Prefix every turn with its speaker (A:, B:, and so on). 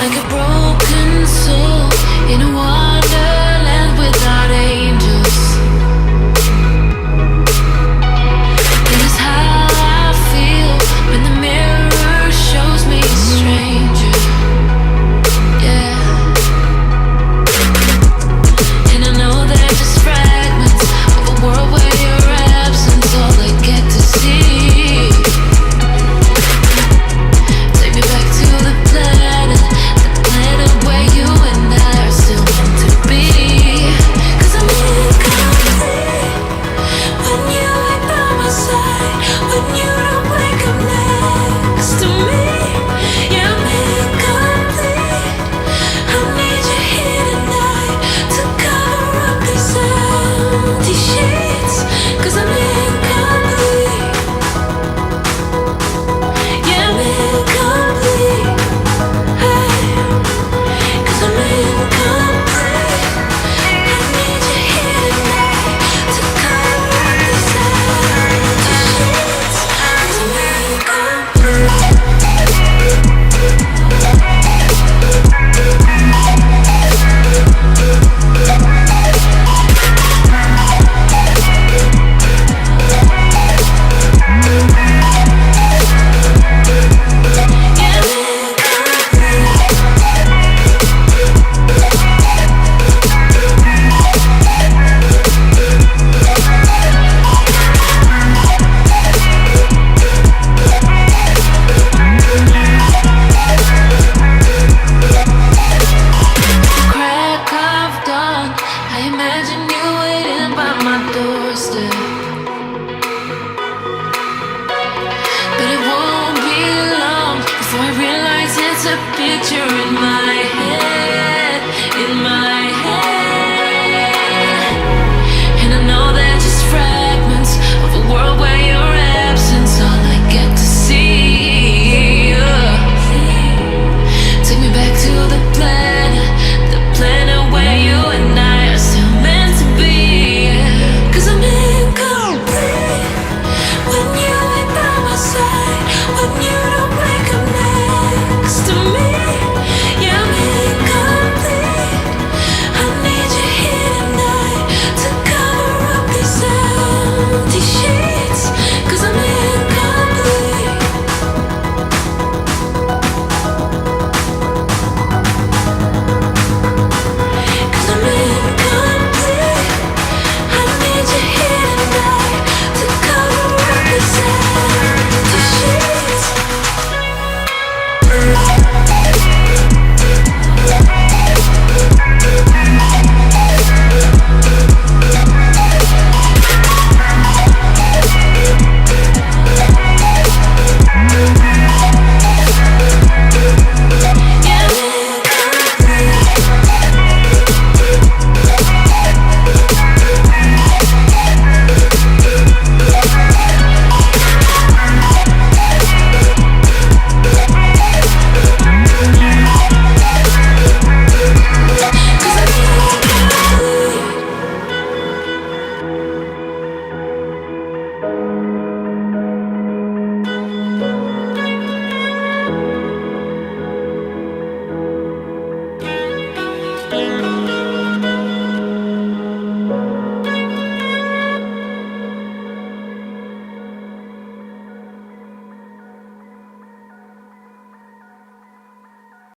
A: like a broken soul in a wonderland without angels. It is how I feel when the mirror shows me a stranger. Yeah. And I know they're just fragments of a world where your absence all I get to see. Take me back to the planet where you and I are still meant to be. 'Cause I'm incomplete when you ain't by my side, when you don't wake up next to me. Yeah, I'm incomplete. I need you here tonight to cover up these empty sheets. 'Cause I'm incomplete. Yeah, I'm incomplete. Hey. 'Cause I'm incomplete. I need you here tonight to cover up these empty sheets. 'Cause I'm incomplete. Crack of dawn, I imagine you waiting by my doorstep. But it won't be long before I realize it's a picture in my head, in my head. And I know they're just fragments of a world where your absence all I get to see. Take me back to the planet where you and I are still meant to be. 'Cause I'm incomplete when you ain't by my side, when you don't wake up next to me. Yeah, I'm incomplete. I need you here tonight to cover up these empty sheets. 'Cause I'm incomplete. 'Cause I'm incomplete. I need you here tonight to cover up these empty sheets. Yeah, I'm incomplete.